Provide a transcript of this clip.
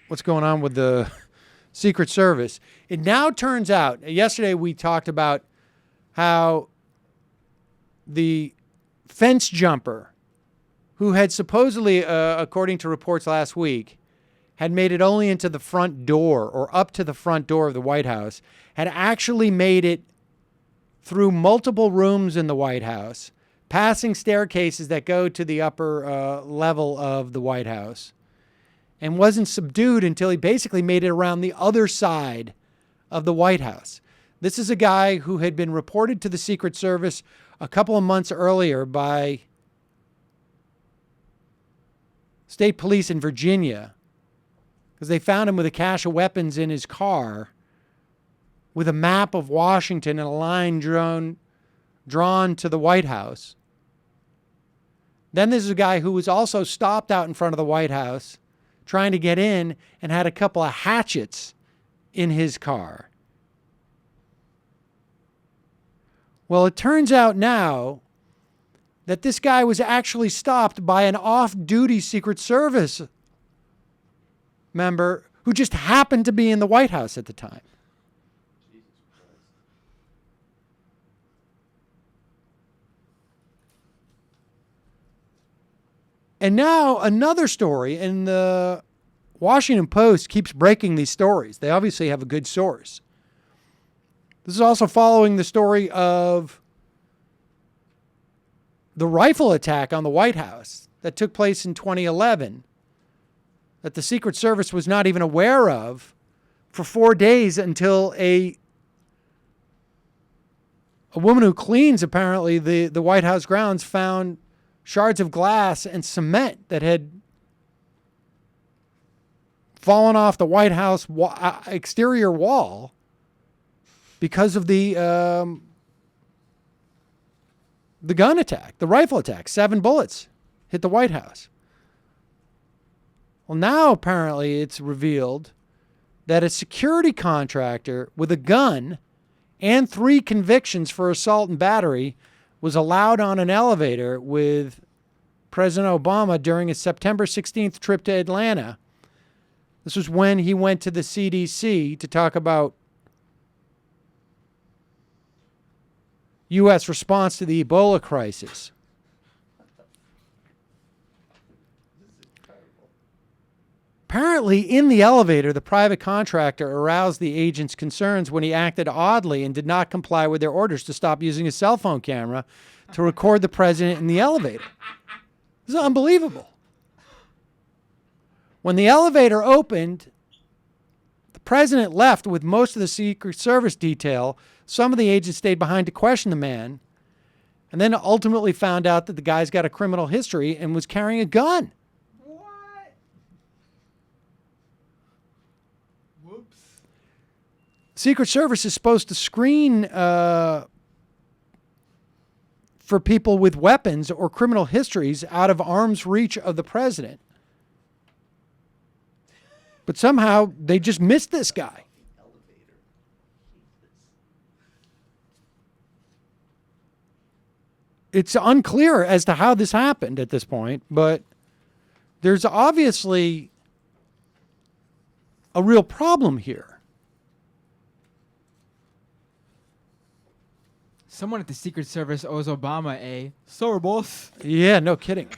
what's going on with the Secret Service. It now turns out, yesterday we talked about how the fence jumper, who had supposedly, according to reports last week, had made it only into the front door or up to the front door of the White House, had actually made it through multiple rooms in the White House, passing staircases that go to the upper level of the White House, and wasn't subdued until he basically made it around the other side of the White House. This is a guy who had been reported to the Secret Service a couple of months earlier by state police in Virginia because they found him with a cache of weapons in his car with a map of Washington and a line drawn to the White House. Then there's a guy who was also stopped out in front of the White House trying to get in and had a couple of hatchets in his car. Well, it turns out now that this guy was actually stopped by an off-duty Secret Service member who just happened to be in the White House at the time. And now another story, and the Washington Post keeps breaking these stories. They obviously have a good source. This is also following the story of the rifle attack on the White House that took place in 2011 that the Secret Service was not even aware of for 4 days until a woman who cleans, apparently, the White House grounds found shards of glass and cement that had fallen off the White House exterior wall because of the gun attack, the rifle attack. 7 bullets hit the White House. Well, now apparently it's revealed that a security contractor with a gun and 3 convictions for assault and battery was allowed on an elevator with President Obama during his September 16th trip to Atlanta. This was when he went to the CDC to talk about U.S. response to the Ebola crisis. Apparently, in the elevator, the private contractor aroused the agent's concerns when he acted oddly and did not comply with their orders to stop using his cell phone camera to record the president in the elevator. This is unbelievable. When the elevator opened, the president left with most of the Secret Service detail. Some of the agents stayed behind to question the man, and then ultimately found out that the guy's got a criminal history and was carrying a gun. What? Whoops. Secret Service is supposed to screen for people with weapons or criminal histories out of arm's reach of the president. But somehow they just missed this guy. It's unclear as to how this happened at this point, but there's obviously a real problem here. Someone at the Secret Service owes Obama a "Sorry, boss." Yeah, no kidding.